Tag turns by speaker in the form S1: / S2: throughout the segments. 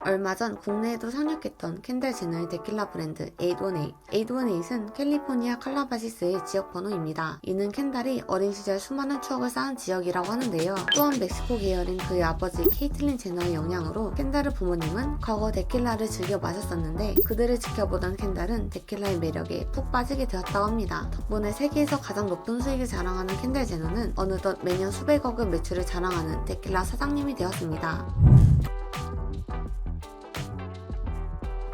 S1: 얼마 전 국내에도 상륙했던 켄달 제너의 데킬라 브랜드 818. 818은 캘리포니아 칼라바시스의 지역번호입니다. 이는 켄달이 어린 시절 수많은 추억을 쌓은 지역이라고 하는데요. 또한 멕시코 계열인 그의 아버지 케이틀린 제너의 영향으로 켄달의 부모님은 과거 데킬라를 즐겨 마셨었는데 그들을 지켜보던 켄달은 데킬라의 매력에 푹 빠지게 되었다고 합니다. 덕분에 세계에서 가장 높은 수익을 자랑하는 켄달 제너는 어느덧 매년 수백억의 매출을 자랑하는 데킬라 사장님이 되었습니다.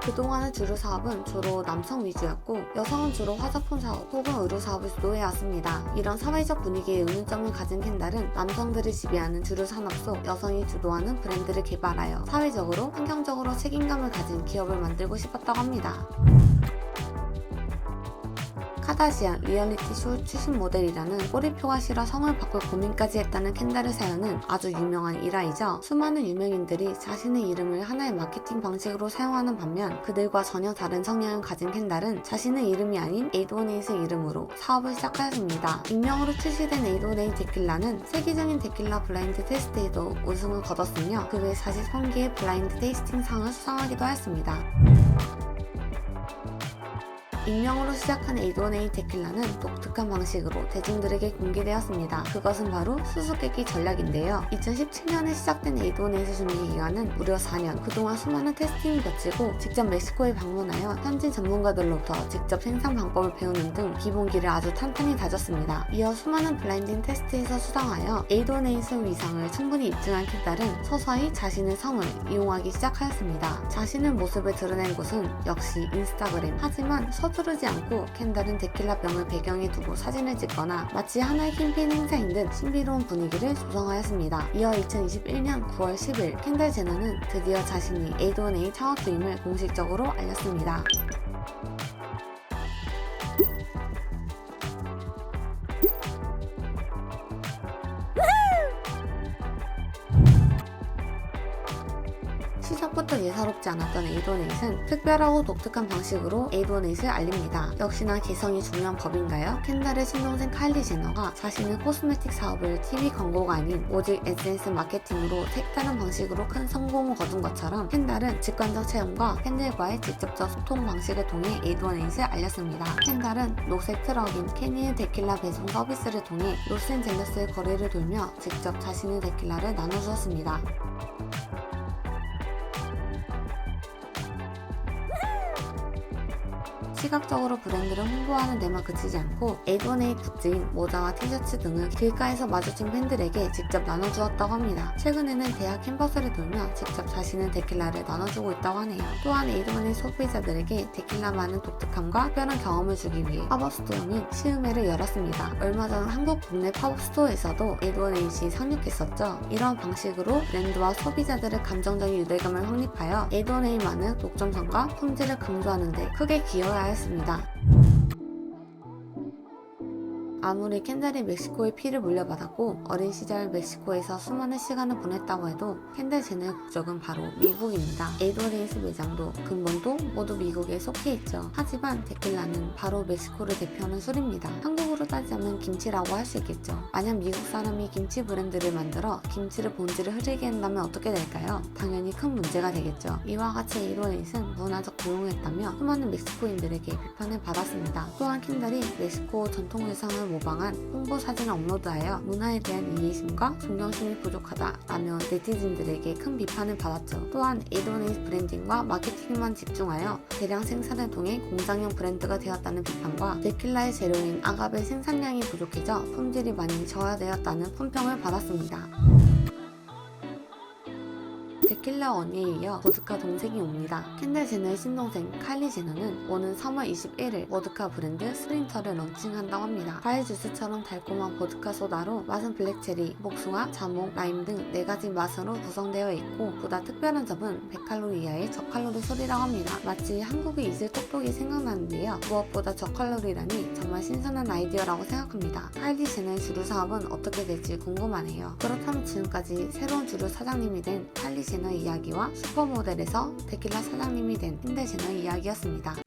S1: 그동안의 주류 사업은 주로 남성 위주였고 여성은 주로 화장품 사업 혹은 의류 사업을 주도해왔습니다. 이런 사회적 분위기에 의문점을 가진 켄달은 남성들이 지배하는 주류 산업 속 여성이 주도하는 브랜드를 개발하여 사회적으로 환경적으로 책임감을 가진 기업을 만들고 싶었다고 합니다. 카다시안 리얼리티 쇼 출신 모델이라는 꼬리표가 싫어 성을 바꿀 고민까지 했다는 켄달의 사연은 아주 유명한 일화이죠. 수많은 유명인들이 자신의 이름을 하나의 마케팅 방식으로 사용하는 반면 그들과 전혀 다른 성향을 가진 켄달은 자신의 이름이 아닌 818의 이름으로 사업을 시작하였습니다. 익명으로 출시된 818 데킬라는 세계적인 데킬라 블라인드 테스트에도 우승을 거뒀으며 그 외 43개의 블라인드 테이스팅 상을 수상하기도 하였습니다. 익명으로 시작한 818 데킬라는 독특한 방식으로 대중들에게 공개되었습니다. 그것은 바로 수수께끼 전략인데요. 2017년에 시작된 818의 준비 기간은 무려 4년. 그동안 수많은 테스팅을 거치고 직접 멕시코에 방문하여 현지 전문가들로부터 직접 생산 방법을 배우는 등 기본기를 아주 탄탄히 다졌습니다. 이어 수많은 블라인딩 테스트에서 수상하여 818의 위상을 충분히 입증한 켄달은 서서히 자신의 성을 이용하기 시작하였습니다. 자신의 모습을 드러낸 곳은 역시 인스타그램. 하지만 서두르지 않고 켄달은 데킬라 병을 배경에 두고 사진을 찍거나 마치 하나의 캠페인 행사인 듯 신비로운 분위기를 조성하였습니다. 이어 2021년 9월 10일 켄달 제너는 드디어 자신이 818 창업주임을 공식적으로 알렸습니다. 시작부터 예사롭지 않았던 818은 특별하고 독특한 방식으로 818을 알립니다. 역시나 개성이 중요한 법인가요? 켄달의 친동생 카일리 제너가 자신의 코스메틱 사업을 TV 광고가 아닌 오직 SNS 마케팅으로 색다른 방식으로 큰 성공을 거둔 것처럼 켄달은 직관적 체험과 팬들과의 직접적 소통 방식을 통해 818을 알렸습니다. 켄달은 녹색 트럭인 캐니의 데킬라 배송 서비스를 통해 로스앤젤레스의 거리를 돌며 직접 자신의 데킬라를 나눠주었습니다. 시각적으로 브랜드를 홍보하는 데만 그치지 않고 818 굿즈인 모자와 티셔츠 등을 길가에서 마주친 팬들에게 직접 나눠주었다고 합니다. 최근에는 대학 캠퍼스를 돌며 직접 자신의 데킬라를 나눠주고 있다고 하네요. 또한 818 소비자들에게 데킬라만의 독특함과 특별한 경험을 주기 위해 팝업 스토어 및 시음회를 열었습니다. 얼마 전 한국 국내 팝업 스토어에서도 818이 상륙했었죠. 이런 방식으로 브랜드와 소비자들의 감정적인 유대감을 확립하여 818만의 독점성과 품질을 강조하는 데 크게 기여하였습니다. 아무리 켄달이 멕시코의 피를 물려받았고 어린 시절 멕시코에서 수많은 시간을 보냈다고 해도 켄달 제너의 국적은 바로 미국입니다. 818 매장도 근본도 모두 미국에 속해 있죠. 하지만 데킬라는 바로 멕시코를 대표하는 술입니다. 한국으로 따지자면 김치라고 할 수 있겠죠. 만약 미국 사람이 김치 브랜드를 만들어 김치를 본질을 흐리게 한다면 어떻게 될까요? 당연히 큰 문제가 되겠죠. 이와 같이 818은 문화적 도용했다며 수많은 멕시코인들에게 비판을 받았습니다. 또한 켄달이 멕시코 전통 의상을 모방한 홍보 사진을 업로드하여 문화에 대한 이해심과 존경심이 부족하다라며 네티즌들에게 큰 비판을 받았죠. 또한 818 브랜딩과 마케팅에만 집중하여 대량 생산을 통해 공장형 브랜드가 되었다는 비판과 데킬라의 재료인 아가베 생산량이 부족해져 품질이 많이 저하되었다는 품평을 받았습니다. 데킬라 언니에 이어 보드카 동생이 옵니다. 켄달 제너의 신동생 카일리 제너는 오는 3월 21일 보드카 브랜드 스프린터를 런칭한다고 합니다. 과일 주스처럼 달콤한 보드카 소다로 맛은 블랙체리, 복숭아, 자몽, 라임 등 4가지 맛으로 구성되어 있고 보다 특별한 점은 100칼로리 이하의 저칼로리 술이라고 합니다. 마치 한국의 이슬 똑똑이 생각나는데요. 무엇보다 저칼로리라니 정말 신선한 아이디어라고 생각합니다. 카일리 제너의 주류 사업은 어떻게 될지 궁금하네요. 그렇다면 지금까지 새로운 주류 사장님이 된 카일리 제너의 이야기와 슈퍼모델에서 데킬라 사장님이 된 켄달 제너의 이야기였습니다.